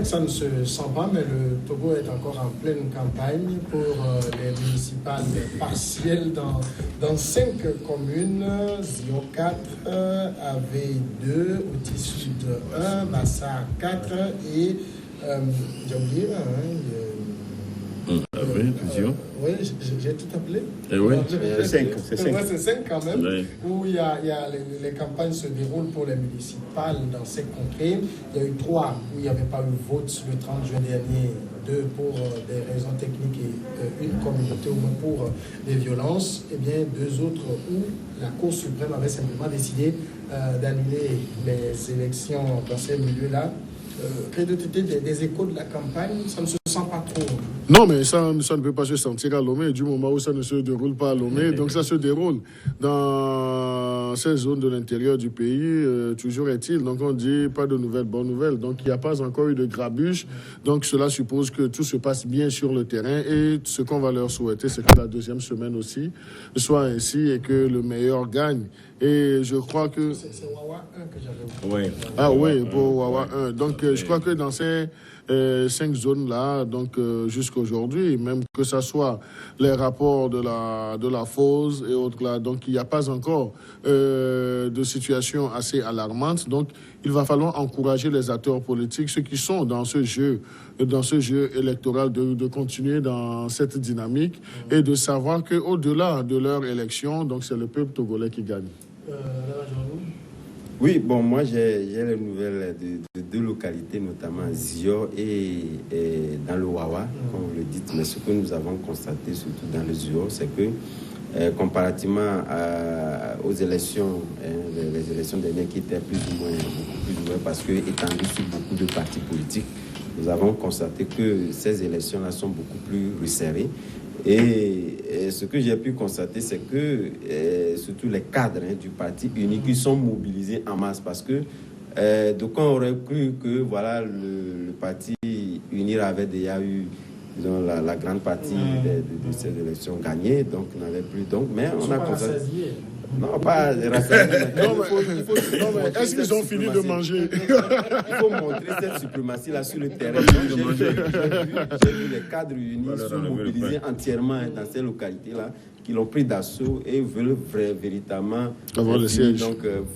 ça ne se sent pas, mais le Togo est encore en pleine campagne pour les municipales partielles dans 5 communes, Zio 4, AV 2, Outil Sud 1, Bassa 4 et j'ai oublié oui, j'ai tout appelé. Oui, c'est 5. C'est 5 quand même, oui. Où il y a les campagnes se déroulent pour les municipales dans ces contrées. Il y a eu 3 où il n'y avait pas eu vote le 30 juin dernier, 2 pour des raisons techniques et une communauté au moins pour des violences. Et bien 2 autres où la Cour suprême avait simplement décidé d'annuler les élections dans ces milieux-là. Des échos de la campagne, ça ne se sent pas trop. Non, mais ça ne peut pas se sentir à Lomé du moment où ça ne se déroule pas à Lomé. Donc ça se déroule dans ces zones de l'intérieur du pays, toujours est-il. Donc on dit pas de nouvelles, bonnes nouvelles. Donc il n'y a pas encore eu de grabuge. Donc cela suppose que tout se passe bien sur le terrain. Et ce qu'on va leur souhaiter, c'est que la deuxième semaine aussi soit ainsi et que le meilleur gagne. Et je crois que... C'est Wawa 1 que j'avais oublié. Oui. Ah oui, pour Wawa 1. Donc je crois que dans ces 5 zones-là, donc jusqu'à aujourd'hui, même que ce soit les rapports de la FOSE et autres là, donc il n'y a pas encore de situation assez alarmante. Donc il va falloir encourager les acteurs politiques, ceux qui sont dans ce jeu électoral, de continuer dans cette dynamique et de savoir qu'au-delà de leur élection, donc c'est le peuple togolais qui gagne. Oui, bon, moi j'ai les nouvelles de 2 localités, notamment Zio et dans le Wawa, comme vous le dites. Mais ce que nous avons constaté, surtout dans le Zio, c'est que comparativement aux élections, les élections dernières qui étaient beaucoup plus ouvertes parce que étendues sur beaucoup de partis politiques, nous avons constaté que ces élections-là sont beaucoup plus resserrées. Et ce que j'ai pu constater, c'est que surtout les cadres du parti unique qui sont mobilisés en masse parce que d'aucuns auraient cru que voilà, le parti UNIR avait déjà eu disons, la grande partie de ces élections gagnées, donc n'avait plus. Donc, mais on a constaté. Non, pas rassasié. Est-ce qu'ils ont fini de manger? Il faut montrer cette suprématie-là sur le terrain. J'ai vu les cadres unis sont mobilisés entièrement dans ces localités-là, qui l'ont pris d'assaut et veulent véritablement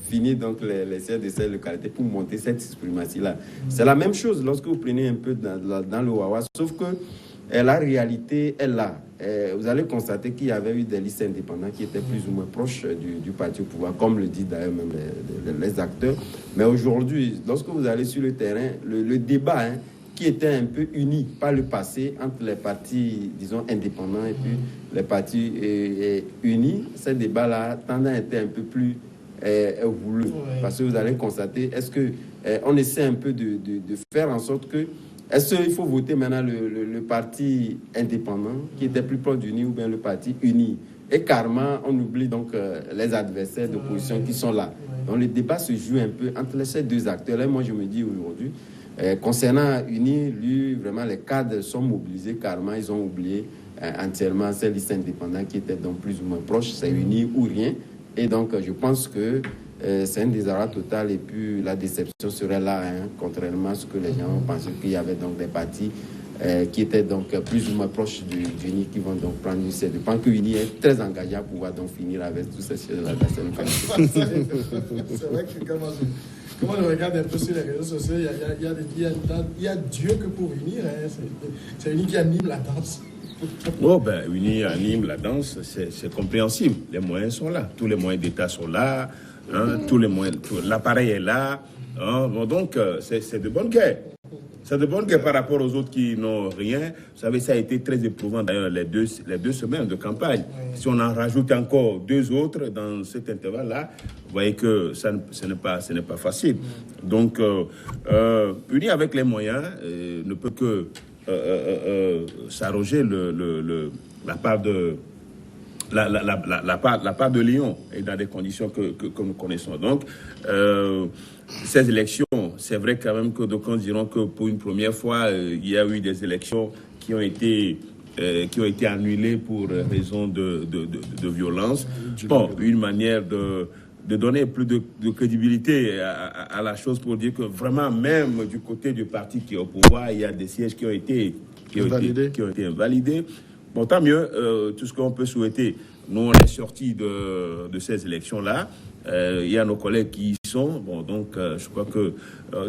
finir les sièges de ces localités pour monter cette suprématie-là. C'est la même chose lorsque vous prenez un peu dans le Wawa, sauf que la réalité est là. Vous allez constater qu'il y avait eu des listes indépendantes qui étaient plus ou moins proches du parti au pouvoir, comme le disent d'ailleurs même les acteurs. Mais aujourd'hui, lorsque vous allez sur le terrain, le débat qui était un peu uni par le passé entre les partis, disons, indépendants et puis les partis unis, ce débat-là tendait à être un peu plus voulu. Parce que vous allez constater, est-ce qu'on essaie un peu de faire en sorte que est-ce qu'il faut voter maintenant le parti indépendant qui était plus proche d'uni ou bien le parti uni? Et carrément, on oublie donc les adversaires d'opposition qui sont là. Donc le débat se joue un peu entre ces 2 acteurs. Là, moi, je me dis aujourd'hui, concernant uni, lui, vraiment, les cadres sont mobilisés carrément. Ils ont oublié entièrement ces listes indépendantes qui étaient donc plus ou moins proches. C'est uni ou rien. Et donc, je pense que c'est un désarroi total et puis la déception serait là, contrairement à ce que les gens pensaient qu'il y avait donc des partis qui étaient donc plus ou moins proches d'Uni qui vont donc prendre une série. Je pense que Uni est très engagé à pouvoir donc finir avec tous ces choses-là. C'est vrai que comment je regarde un peu sur les réseaux sociaux, il y a Dieu que pour unir. C'est Uni qui anime la danse. Uni anime la danse, c'est compréhensible. Les moyens sont là, tous les moyens d'État sont là. Tous les moyens, l'appareil est là. Donc, c'est de bonne guerre. C'est de bonne guerre par rapport aux autres qui n'ont rien. Vous savez, ça a été très éprouvant d'ailleurs les deux semaines de campagne. Si on en rajoute encore 2 autres dans cet intervalle-là, vous voyez que ce n'est pas facile. Donc, uni avec les moyens ne peut que s'arroger la part de... La part de Lyon est dans des conditions que nous connaissons. Donc, ces élections, c'est vrai quand même que d'aucuns diront que pour une première fois, il y a eu des élections qui ont été annulées pour raison de violence. Bon, une manière de donner plus de crédibilité à la chose pour dire que vraiment, même du côté du parti qui est au pouvoir, il y a des sièges qui ont été invalidés. Bon, tant mieux, tout ce qu'on peut souhaiter. Nous, on est sortis de ces élections-là. Il y a nos collègues qui y sont. Bon, donc, je crois que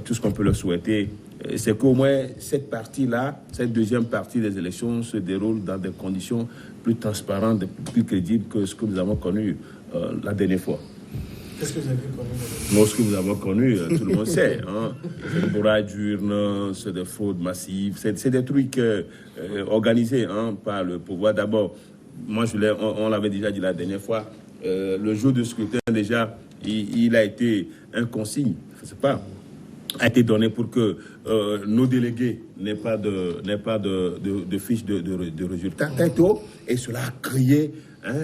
tout ce qu'on peut leur souhaiter, c'est qu'au moins cette partie-là, cette deuxième partie des élections se déroule dans des conditions plus transparentes, plus crédibles que ce que nous avons connu la dernière fois. Qu'est-ce que vous avez connu? Non, ce que nous avons connu, tout le monde sait. Hein. C'est des bourrages d'urnes, c'est des fraudes massives, c'est des trucs organisés par le pouvoir. D'abord, moi, on l'avait déjà dit la dernière fois, le jour du scrutin, déjà, il a été un consigne, je ne sais pas, a été donné pour que nos délégués n'aient pas de fiches de résultats très tôt, et cela a crié,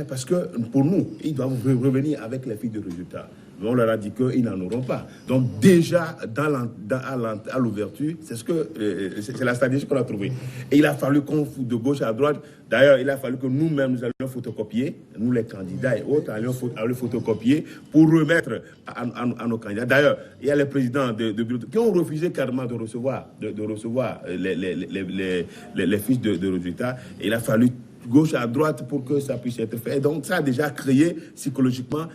parce que pour nous, ils doivent revenir avec les fiches de résultats. Mais on leur a dit qu'ils n'en auront pas. Donc déjà, à l'ouverture, c'est la stratégie qu'on a trouvée. Et il a fallu qu'on foute de gauche à droite. D'ailleurs, il a fallu que nous-mêmes, nous allions photocopier, nous les candidats et autres, allions photocopier pour remettre à nos candidats. D'ailleurs, il y a les présidents de bureaux qui ont refusé carrément de recevoir les fiches de résultats. Et il a fallu gauche à droite pour que ça puisse être fait. Et donc, ça a déjà créé psychologiquement,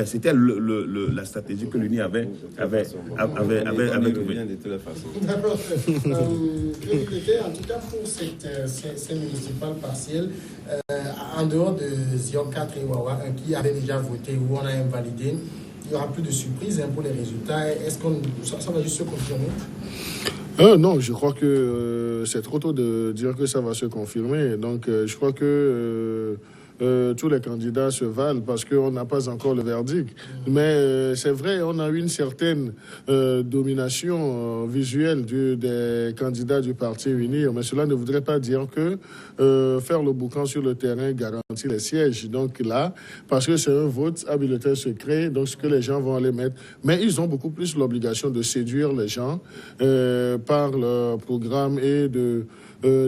c'était la stratégie que l'UNI avait trouvée. De toutes les façons. D'accord. En tout cas, pour ces municipales partielles, en dehors de Zion 4 et Wawa, qui avaient déjà voté ou on a invalidé, il n'y aura plus de surprise pour les résultats. Est-ce que ça va juste se confirmer? Non, je crois que c'est trop tôt de dire que ça va se confirmer. Donc, je crois que tous les candidats se valent parce qu'on n'a pas encore le verdict. Mais c'est vrai, on a eu une certaine domination visuelle des candidats du Parti Unir. Mais cela ne voudrait pas dire que faire le boucan sur le terrain garantit les sièges. Donc là, parce que c'est un vote à bulletin secret, donc ce que les gens vont aller mettre. Mais ils ont beaucoup plus l'obligation de séduire les gens par leur programme et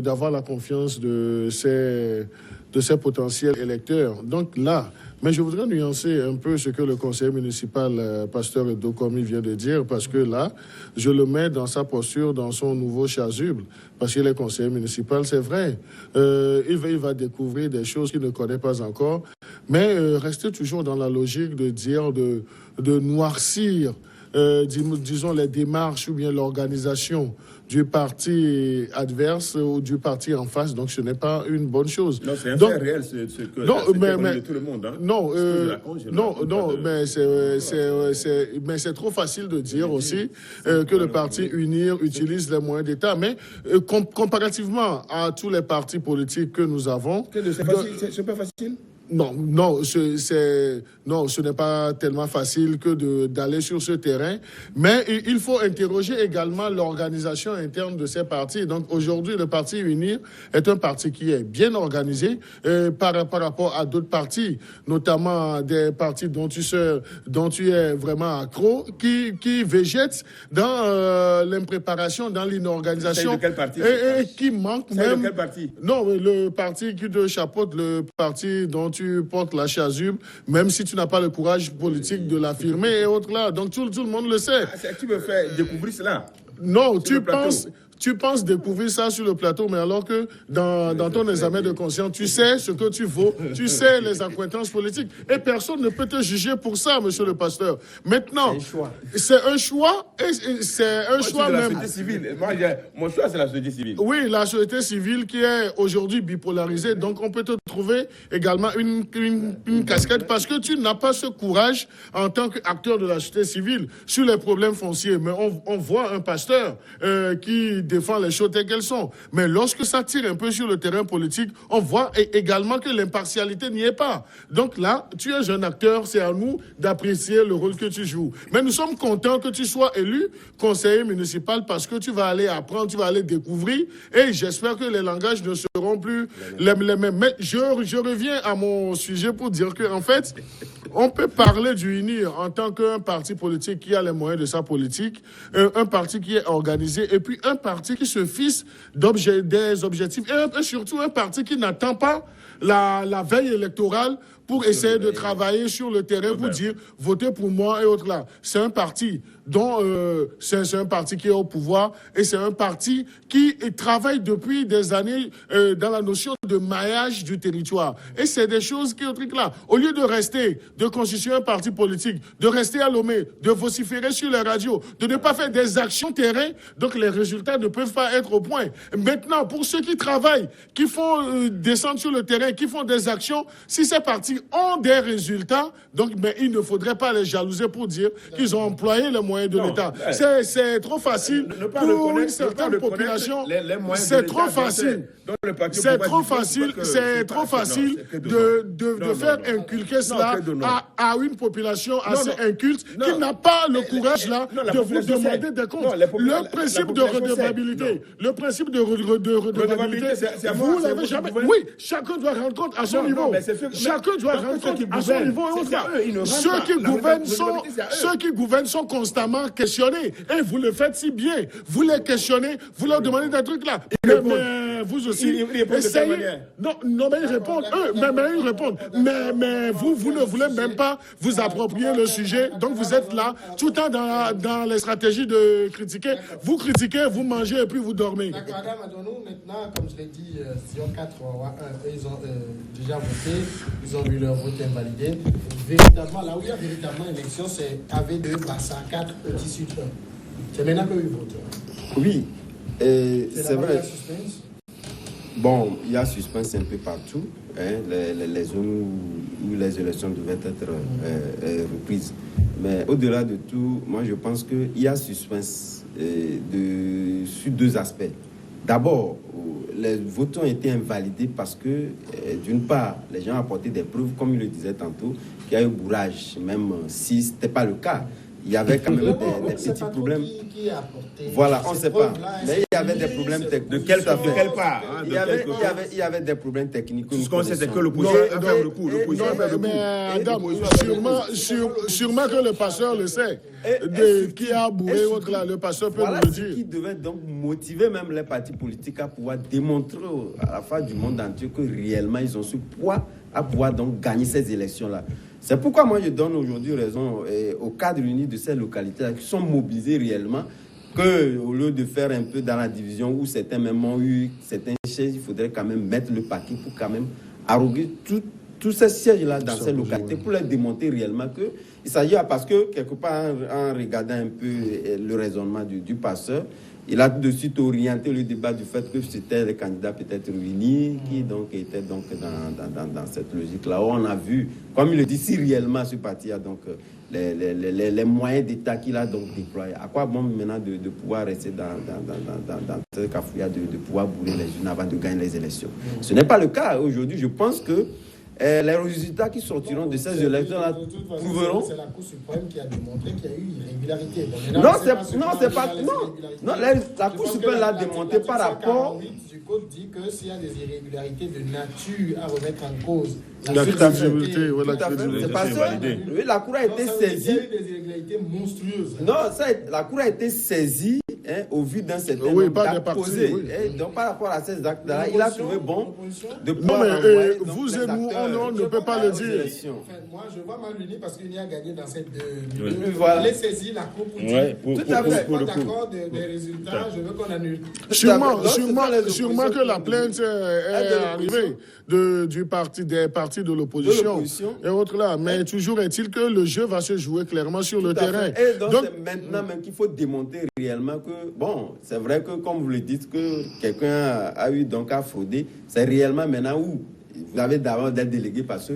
d'avoir la confiance de ces potentiels électeurs. Donc là, mais je voudrais nuancer un peu ce que le conseiller municipal, Pasteur Edokomi, vient de dire, parce que là, je le mets dans sa posture, dans son nouveau chasuble, parce qu'il est conseiller municipal, c'est vrai. Il va découvrir des choses qu'il ne connaît pas encore, mais rester toujours dans la logique de dire, de noircir, disons, les démarches ou bien l'organisation du parti adverse ou du parti en face, donc ce n'est pas une bonne chose. Non, c'est un fait réel, ce que de tout le monde. Hein. Mais c'est trop facile de dire aussi que le parti Unir utilise les moyens d'État, mais comparativement à tous les partis politiques que nous avons... C'est pas facile? Non, ce n'est pas tellement facile que d'aller sur ce terrain, mais il faut interroger également l'organisation interne de ces partis. Donc aujourd'hui, le Parti Unir est un parti qui est bien organisé par rapport à d'autres partis, notamment des partis dont tu es vraiment accro, qui végètent dans l'impréparation, dans l'inorganisation. C'est de quel parti? Et qui manque même... de quel parti? Non, le parti qui te chapeaute, le parti dont tu portes la chasuble, même si tu n'as pas le courage politique de l'affirmer et autres là. Donc tout le monde le sait. Tu me fais découvrir cela? Non, tu penses découvrir ça sur le plateau, mais alors que dans ton examen de conscience, tu sais ce que tu vaux, tu sais les accointances politiques. Et personne ne peut te juger pour ça, monsieur le pasteur. Maintenant, c'est un choix et c'est un choix même. La société civile. Mon choix, c'est la société civile. Oui, la société civile qui est aujourd'hui bipolarisée. Donc, on peut te trouver également une casquette parce que tu n'as pas ce courage en tant qu'acteur de la société civile sur les problèmes fonciers. Mais on voit un pasteur qui défend les choses telles qu'elles sont. Mais lorsque ça tire un peu sur le terrain politique, on voit également que l'impartialité n'y est pas. Donc là, tu es un acteur, c'est à nous d'apprécier le rôle que tu joues. Mais nous sommes contents que tu sois élu conseiller municipal parce que tu vas aller apprendre, tu vas aller découvrir et j'espère que les langages ne seront plus les mêmes. Mais je reviens à mon sujet pour dire qu'en fait, on peut parler du UNIR en tant qu'un parti politique qui a les moyens de sa politique, un parti qui est organisé et puis un parti qui se fixe des objectifs et surtout un parti qui n'attend pas la veille électorale pour essayer de travailler sur le terrain pour dire votez pour moi et autres là. C'est un parti dont c'est un parti qui est au pouvoir et c'est un parti qui travaille depuis des années dans la notion de maillage du territoire. Et c'est des choses qui, au truc là, au lieu de rester, de constituer un parti politique, de rester à Lomé, de vociférer sur les radios, de ne pas faire des actions terrain, donc les résultats ne peuvent pas être au point. Maintenant, pour ceux qui travaillent, qui font descendre sur le terrain, qui font des actions, si ces partis ont des résultats, donc mais il ne faudrait pas les jalouser pour dire qu'ils ont employé les moyens de l'État. C'est trop facile pour une certaine population. C'est trop facile. C'est trop facile. C'est trop facile de faire inculquer cela à une population assez inculte qui n'a pas le courage là de vous demander des comptes. Le principe de redevabilité, vous l'avez jamais. Oui, chacun doit rendre compte à son niveau. Chacun doit rendre compte à son niveau. Ceux qui gouvernent sont constamment questionnés. Et vous le faites si bien. Vous les questionnez, vous leur demandez des trucs là. Mais vous aussi, essayez. Non, mais ils répondent. Ils répondent. Mais vous ne voulez même pas vous approprier le sujet. Donc vous êtes là, tout le temps dans les stratégies de critiquer. Vous critiquez, vous mangez et puis vous dormez. D'accord, Adam Adonou, maintenant, comme je l'ai dit, Sion 4, ils ont déjà voté, ils ont eu leur vote invalidé. Véritablement, là où il y a véritablement élection, c'est AV2, Bassa 4, Petit Sud 1. C'est maintenant que ils votent. Oui, c'est vrai. Bon, il y a suspense un peu partout, hein, les zones où les élections devaient être reprises. Mais au-delà de tout, moi je pense qu'il y a suspense sur deux aspects. D'abord, les votes ont été invalidés parce que, d'une part, les gens ont apporté des preuves, comme il le disait tantôt, qu'il y a eu bourrage, même si ce n'était pas le cas. Il y avait quand même des petits problèmes. Qui a apporté voilà, on ne sait pas. Mais il y avait des problèmes techniques. De quelle part il y avait des problèmes techniques. Ce qu'on sait, c'est que l'opposition a fait le coup. Mais Adam, sûrement que le passeur le sait. Qui a bourré autre là, le passeur peut nous le dire. Voilà ce qui devait donc motiver même les partis politiques à pouvoir démontrer à la face du monde entier que réellement ils ont ce poids à pouvoir donc gagner ces élections-là. C'est pourquoi moi je donne aujourd'hui raison aux cadres unis de ces localités-là qui sont mobilisés réellement, qu'au lieu de faire un peu dans la division où certains même ont eu certains sièges, il faudrait quand même mettre le paquet pour quand même arroguer tous ces sièges-là dans ces localités pour leur démontrer réellement qu'il s'agit, parce que quelque part en regardant un peu le raisonnement du passeur, il a de suite orienté le débat du fait que c'était les candidats peut-être réunis qui donc étaient donc dans cette logique-là. On a vu, comme il le dit, si réellement ce parti a donc les moyens d'État qu'il a donc déployés. À quoi bon maintenant de pouvoir rester dans ce cafouillage, de pouvoir bourrer les urnes avant de gagner les élections. Ce n'est pas le cas aujourd'hui. Je pense que les résultats qui sortiront de ces élections-là prouveront. C'est la Cour suprême qui a démontré qu'il y a eu irrégularité. La Cour suprême l'a démontré par rapport. Du code dit que s'il y a des irrégularités de nature à remettre en cause l'acceptabilité, c'est parce que la Cour a été saisie. Il y a eu des irrégularités monstrueuses. Non, la Cour a été saisie au vu d'un certain nombre d'actes posés. Donc par rapport à ces actes-là, il a trouvé bon de pouvoir. Non, mais vous et nous, on ne peut pas le dire. Moi, je vois mal l'UNI parce qu'il y a gagné dans cette. Voilà. Il est saisi la Cour pour dire. Tout à fait. Pas d'accord des résultats, je veux qu'on annule. Sûrement que la plainte est arrivée des partis de l'opposition et autres là. Mais toujours est-il que le jeu va se jouer clairement sur le terrain. Et donc c'est maintenant même qu'il faut démontrer réellement que, bon, c'est vrai que comme vous le dites, que quelqu'un a eu donc à frauder, c'est réellement maintenant où vous avez d'abord des délégués parce que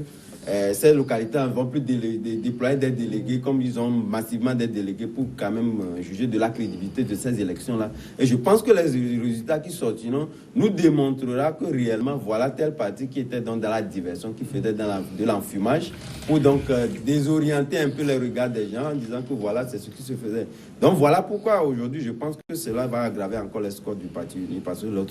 ces localités ne vont plus déployer des délégués comme ils ont massivement des délégués pour quand même juger de la crédibilité de ces élections-là. Et je pense que les résultats qui sortiront nous démontrera que réellement, voilà tel parti qui était dans la diversion, qui faisait de l'enfumage pour donc désorienter un peu les regards des gens en disant que voilà, c'est ce qui se faisait. Donc voilà pourquoi aujourd'hui, je pense que cela va aggraver encore les scores du Parti uni. Parce que vous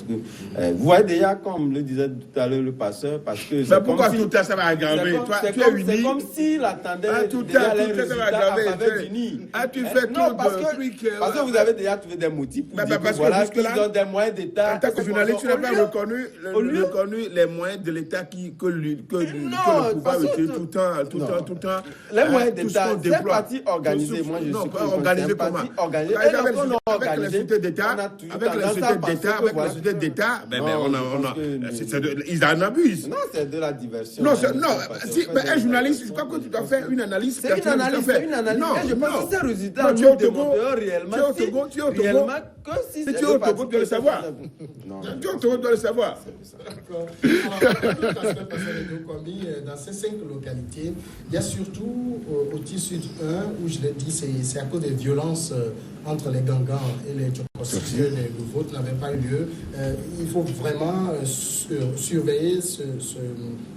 voyez déjà, comme le disait tout à l'heure le passeur, parce que... Mais pourquoi tout ça va aggraver? toi, c'est tu es uni. C'est comme s'il attendait tout déjà les ça résultats va en faveur d'uni. Tu fais tout parce que vous avez déjà trouvé des motifs pour dire que voilà, qu'ils ont des moyens d'État. En tant que journaliste, tu n'as pas reconnu les moyens de l'État que le pouvoir utilise tout le temps. Les moyens d'État, c'est parti organisé. Moi, je suis pas organisé comment? Avec les sociétés d'État, ils en abusent. Non, c'est de la diversion. Non, mais un journaliste, je crois que tu dois faire une analyse. C'est une analyse. Non, je pense que ces résultats nous démontrent réellement. Tu es au Togo, si tu es au Togo, tu dois le savoir. Tu es au Togo, tu dois le savoir. Dans ces 5 localités, il y a surtout au Tissu 1, où je l'ai dit, c'est à cause des violences entre les Gangans et les Tchokossi que le vote n'avait pas eu lieu. Il faut vraiment surveiller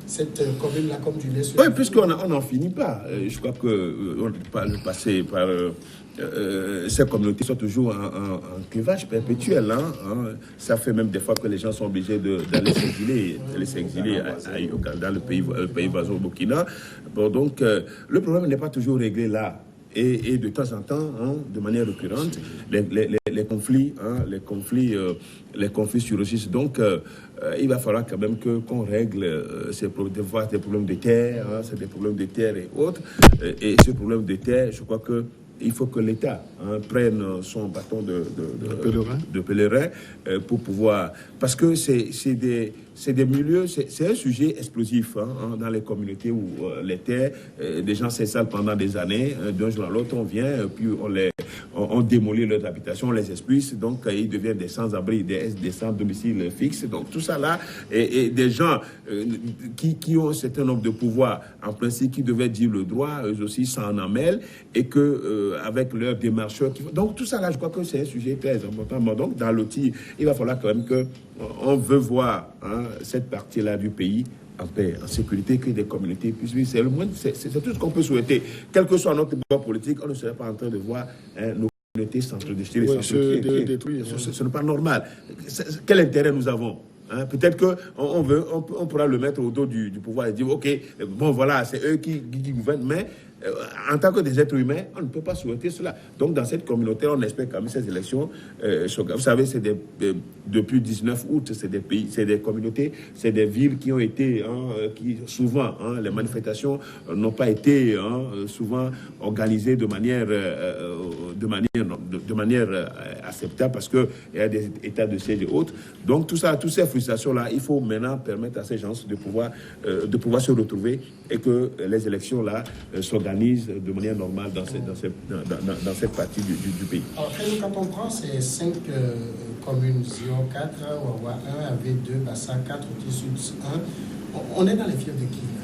cette commune-là comme du lait sur oui, puisqu'on n'en finit pas. Je crois que passer par ces communautés sont toujours en clivage perpétuel. Ça fait même des fois que les gens sont obligés d'aller s'exiler dans le pays voisin au Burkina. Bon, donc, le problème n'est pas toujours réglé là. Et de temps en temps, de manière récurrente, les conflits surgissent. Donc, il va falloir quand même qu'on règle ces problèmes de terre, c'est des problèmes de terre et autres. Et ce problème de terre, je crois que il faut que l'État prenne son bâton de pèlerin pour pouvoir... Parce que c'est des milieux, c'est un sujet explosif dans les communautés où les terres, des gens s'installent pendant des années, d'un jour à l'autre on vient, puis on démolit leurs habitations, on les expulse, donc ils deviennent des sans-abri, des sans-domicile fixe. Donc tout ça là, et des gens qui ont un certain nombre de pouvoirs, en principe, qui devaient dire le droit, eux aussi s'en emmêlent, et que avec leurs démarcheurs. Donc tout ça là, je crois que c'est un sujet très important. Donc dans l'outil, il va falloir quand même qu'on veut voir cette partie-là du pays en paix, en sécurité, que des communautés puissent vivre. C'est tout ce qu'on peut souhaiter. Quel que soit notre pouvoir politique, on ne serait pas en train de voir nos communautés s'entre-déchirer, détruire. Ce n'est pas normal. Quel intérêt nous avons? Peut-être qu'on pourra le mettre au dos du pouvoir et dire, ok, bon voilà, c'est eux qui gouvernent, mais en tant que des êtres humains, on ne peut pas souhaiter cela. Donc dans cette communauté, on espère quand même ces élections. Vous savez, depuis 19 août, c'est des communautés, c'est des villes qui ont été, qui souvent, les manifestations n'ont pas été souvent organisées de manière acceptable parce qu'il y a des états de siège et autres. Donc tout ça, toutes ces frustrations-là, il faut maintenant permettre à ces gens de pouvoir se retrouver et que les élections-là s'organisent de manière normale dans cette partie du pays. Alors, quand on prend ces 5 communes, Zion 4, Wawa 1, AV2, Bassa 4, Tissu 1, on est dans les fiefs de qui là?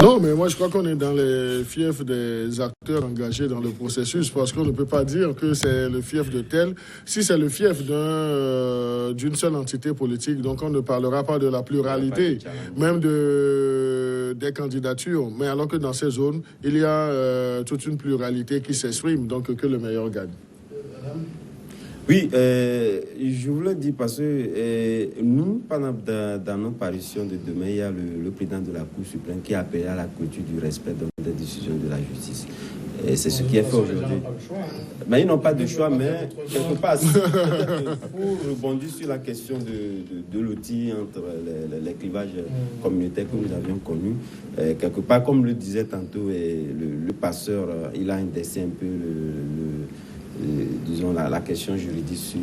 Non, mais moi je crois qu'on est dans les fiefs des acteurs engagés dans le processus parce qu'on ne peut pas dire que c'est le fief de tel. Si c'est le fief d'une seule entité politique, donc on ne parlera pas de la pluralité, même des candidatures. Mais alors que dans ces zones, il y a toute une pluralité qui s'exprime, donc que le meilleur gagne. Oui, je vous le dis parce que nous, dans notre parution de demain, il y a le président de la Cour suprême qui a appelé à la culture du respect des décisions de la justice. Et c'est ce qui est fait aujourd'hui. Mais ils n'ont pas de choix, mais quelque part, pour rebondir sur la question de l'outil entre les clivages communautaires que nous avions connus, quelque part, comme le disait tantôt le passeur, il a indexé un peu disons la question juridique sur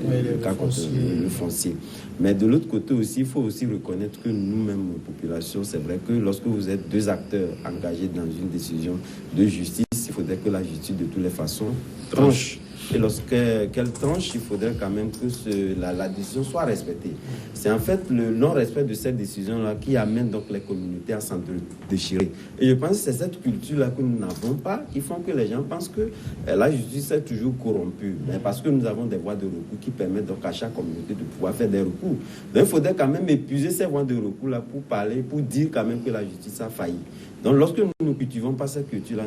le foncier. Mais de l'autre côté aussi, il faut aussi reconnaître que nous-mêmes, population, c'est vrai que lorsque vous êtes 2 acteurs engagés dans une décision de justice, il faudrait que la justice de toutes les façons tranche. Et lorsqu'elle tranche, il faudrait quand même que la décision soit respectée. C'est en fait le non-respect de cette décision-là qui amène donc les communautés à s'en déchirer. Et je pense que c'est cette culture-là que nous n'avons pas, qui font que les gens pensent que la justice est toujours corrompue. Mais parce que nous avons des voies de recours qui permettent donc à chaque communauté de pouvoir faire des recours. Donc il faudrait quand même épuiser ces voies de recours-là pour parler, pour dire quand même que la justice a failli. Donc lorsque nous ne cultivons pas cette culture-là,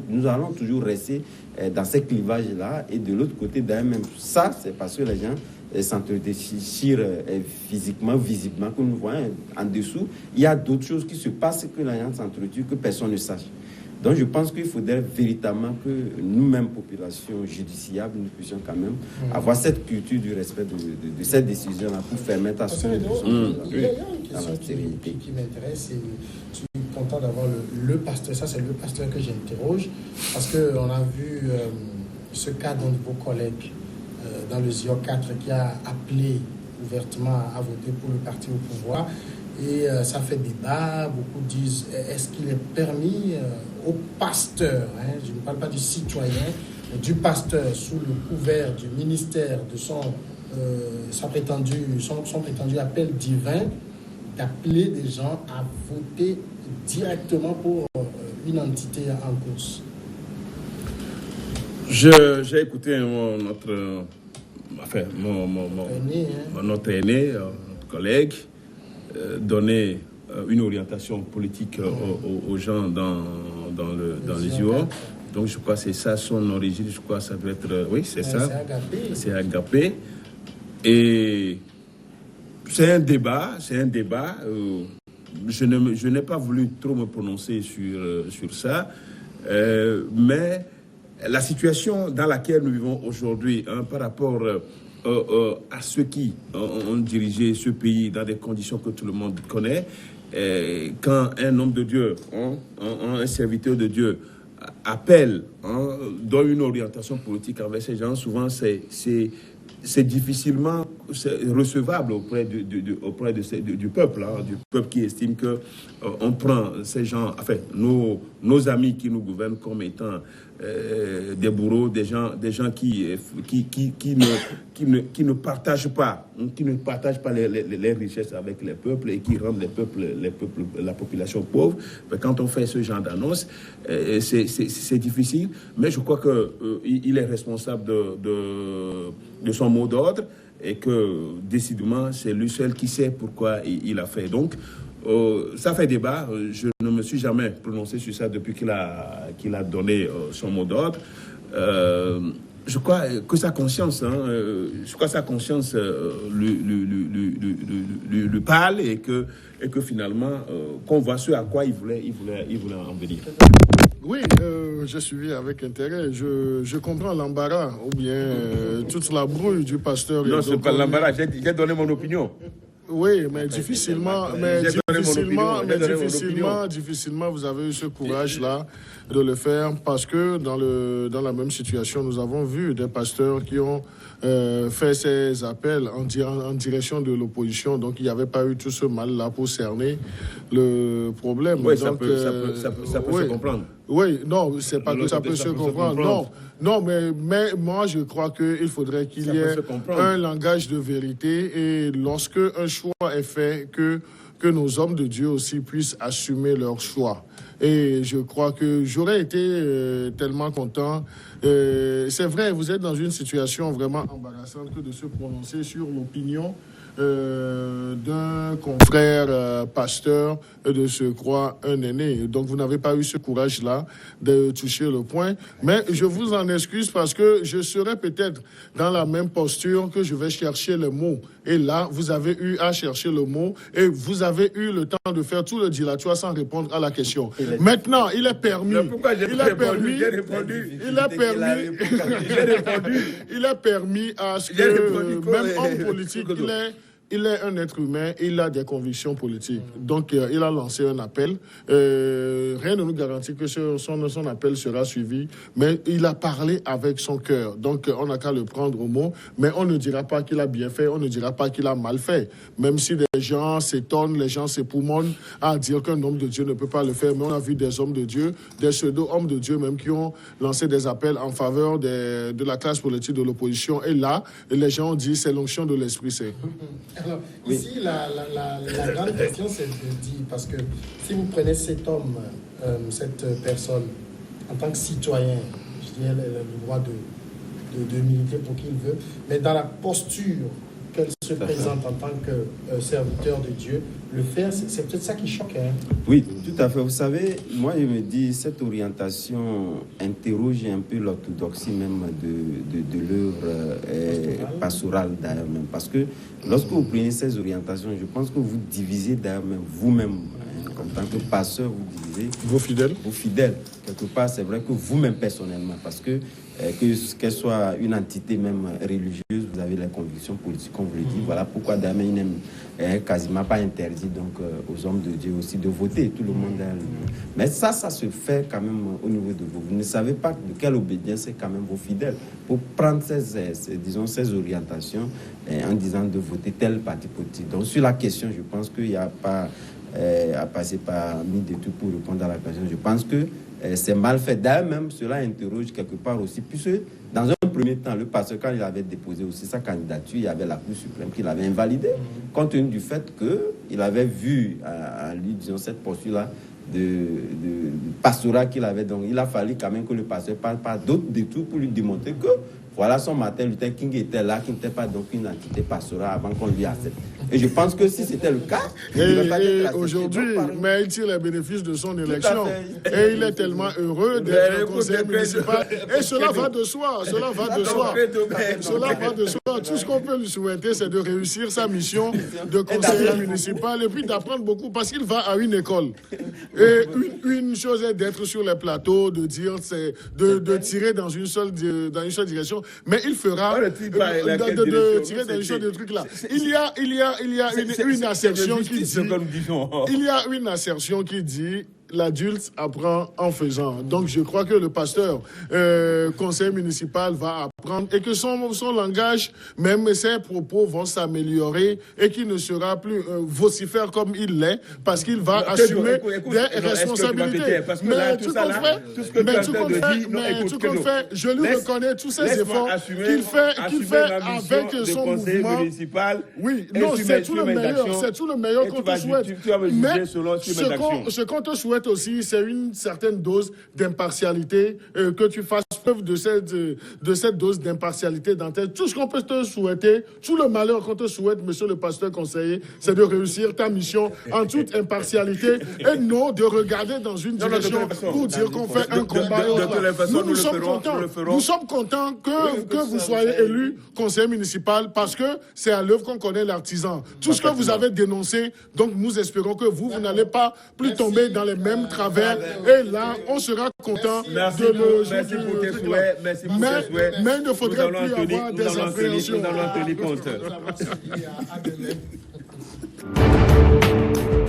nous allons toujours rester dans ces clivages-là. Et de l'autre côté, d'ailleurs même ça, c'est parce que les gens s'entretenir physiquement, visiblement, que nous voyons en dessous. Il y a d'autres choses qui se passent que l'alliance s'entretue, que personne ne sache. Donc je pense qu'il faudrait véritablement que nous-mêmes, population judiciable, nous puissions quand même avoir cette culture du respect de cette décision-là pour permettre à ceux qui sont il y a une question qui m'intéresse et je suis content d'avoir le pasteur. Ça, c'est le pasteur que j'interroge parce qu'on a vu ce cas d'un de vos collègues dans le ZIO 4 qui a appelé ouvertement à voter pour le parti au pouvoir. Et ça fait débat, beaucoup disent, est-ce qu'il est permis au pasteur, je ne parle pas du citoyen, mais du pasteur sous le couvert du ministère de son prétendu appel divin, d'appeler des gens à voter directement pour une entité en course? J'ai écouté notre aîné, notre collègue, donner une orientation politique aux gens dans les UO. Donc je crois que c'est ça son origine, je crois que ça peut être... Oui, c'est ça. C'est Agapé. Et c'est un débat. Je n'ai pas voulu trop me prononcer sur ça. Mais la situation dans laquelle nous vivons aujourd'hui, par rapport à ceux qui ont dirigé ce pays dans des conditions que tout le monde connaît, quand un homme de Dieu, un serviteur de Dieu appelle, donne une orientation politique envers ces gens, souvent c'est difficilement recevable auprès du peuple, du peuple qui estime que on prend ces gens, enfin nos amis qui nous gouvernent comme étant des bourreaux, des gens qui ne partagent pas les richesses avec les peuples et qui rendent la population pauvre. Mais quand on fait ce genre d'annonce, c'est difficile, mais je crois que il est responsable de son mot d'ordre et que décidément c'est lui seul qui sait pourquoi il a fait. Donc ça fait débat. Je ne me suis jamais prononcé sur ça depuis qu'il a donné son mot d'ordre. Je crois que sa conscience, lui parle et que finalement qu'on voit ce à quoi il voulait en venir. Oui, j'ai suivi avec intérêt. Je comprends l'embarras ou bien toute la brouille du pasteur. Non, c'est pas l'embarras. J'ai donné mon opinion. Oui, mais difficilement, vous avez eu ce courage-là de le faire parce que dans la même situation, nous avons vu des pasteurs qui ont fait ces appels en direction de l'opposition. Donc, il n'y avait pas eu tout ce mal-là pour cerner le problème. Oui, donc, ça peut se comprendre. Oui, non, c'est pas que ça peut se comprendre. Non, mais moi, je crois qu'il faudrait qu'il y ait un langage de vérité et lorsque un choix est fait, que nos hommes de Dieu aussi puissent assumer leur choix. Et je crois que j'aurais été tellement content. C'est vrai, vous êtes dans une situation vraiment embarrassante que de se prononcer sur l'opinion d'un confrère pasteur de se croire un aîné. Donc, vous n'avez pas eu ce courage-là de toucher le point. Mais je vous en excuse parce que je serais peut-être dans la même posture que je vais chercher le mot. Et là, vous avez eu à chercher le mot et vous avez eu le temps de faire tout le dilatoire sans répondre à la question. Maintenant, il est permis. Pourquoi j'ai répondu? Il est permis à ce que même homme politique, il est un être humain, il a des convictions politiques. Donc, il a lancé un appel. Rien ne nous garantit que son appel sera suivi, mais il a parlé avec son cœur. Donc, on n'a qu'à le prendre au mot, mais on ne dira pas qu'il a bien fait, on ne dira pas qu'il a mal fait. Même si des gens s'étonnent, les gens s'époumonnent à dire qu'un homme de Dieu ne peut pas le faire, mais on a vu des hommes de Dieu, des pseudo-hommes de Dieu même qui ont lancé des appels en faveur de la classe politique de l'opposition. Et là, les gens ont dit c'est l'onction de l'Esprit Saint. Alors, ici, la grande question, c'est de dire, parce que si vous prenez cet homme, cette personne, en tant que citoyen, je dirais le droit de militer pour qui il veut, mais dans la posture qu'elle se présente en tant que serviteur de Dieu, le faire, c'est peut-être ça qui choque. Hein? Oui, tout à fait. Vous savez, moi je me dis, cette orientation interroge un peu l'orthodoxie même de l'œuvre pastorale d'ailleurs même. Parce que lorsque vous prenez ces orientations, je pense que vous divisez d'ailleurs même vous-même. En tant que pasteur, vous divisez vos fidèles. Vos fidèles. Quelque part, c'est vrai que vous-même personnellement, parce que qu'elle soit une entité même religieuse, vous avez les convictions politiques, comme vous le dites. Voilà pourquoi d'ailleurs il n'est quasiment pas interdit donc, aux hommes de Dieu aussi de voter. Tout le monde a... Mais ça se fait quand même au niveau de vous. Vous ne savez pas de quelle obédience c'est quand même vos fidèles. Pour prendre ces orientations en disant de voter tel parti politique. Donc sur la question, je pense qu'il n'y a pas... à passer par mille de tout pour répondre à la question. Je pense que c'est mal fait. D'ailleurs, même cela interroge quelque part aussi, puisque dans un premier temps, le pasteur, quand il avait déposé aussi sa candidature, il y avait la Cour suprême qui l'avait invalidée, compte tenu du fait qu'il avait vu à lui, disons, cette posture-là de pastorat qu'il avait. Donc, il a fallu quand même que le pasteur parle par d'autres détours pour lui démontrer que voilà, son Martin Luther King était là, qui n'était pas donc une entité pastorale avant qu'on lui accepte. Et je pense que si c'était le cas... Et aujourd'hui, mais il tire les bénéfices de son élection. Et il est tellement heureux d'être conseiller municipal. Et cela va de soi, cela va de soi. Cela va de soi. Tout ce qu'on peut lui souhaiter, c'est de réussir sa mission de conseiller municipal et puis d'apprendre beaucoup parce qu'il va à une école. Et une chose est d'être sur les plateaux, de dire, c'est de tirer dans une seule direction. Mais il fera de tirer dans une chose de trucs là. Il y a une assertion qui dit. Il y a une assertion qui dit. L'adulte apprend en faisant. Donc, je crois que le pasteur, conseiller municipal, va apprendre et que son langage, même ses propos vont s'améliorer et qu'il ne sera plus vocifère comme il l'est parce qu'il va assumer des responsabilités. Mais tout compte fait, je lui reconnais tous ces efforts qu'il fait avec son mouvement. Oui, non, c'est tout le meilleur qu'on te souhaite. Mais ce qu'on te souhaite aussi, c'est une certaine dose d'impartialité, que tu fasses preuve de cette dose d'impartialité dans ta... Tout ce qu'on peut te souhaiter, tout le malheur qu'on te souhaite, monsieur le pasteur conseiller, c'est de réussir ta mission en toute impartialité et non de regarder dans une direction pour dire qu'on fait un combat. Nous sommes contents que vous soyez élu conseiller municipal parce que c'est à l'œuvre qu'on connaît l'artisan. Tout ce que vous avez dénoncé, donc nous espérons que vous n'allez pas plus tomber dans les mêmes travers et là on sera content de le merci pour tes souhaits, merci pour tes souhaits. Mais il ne faudrait plus avoir des appréhensions. Nous allons tenir compte.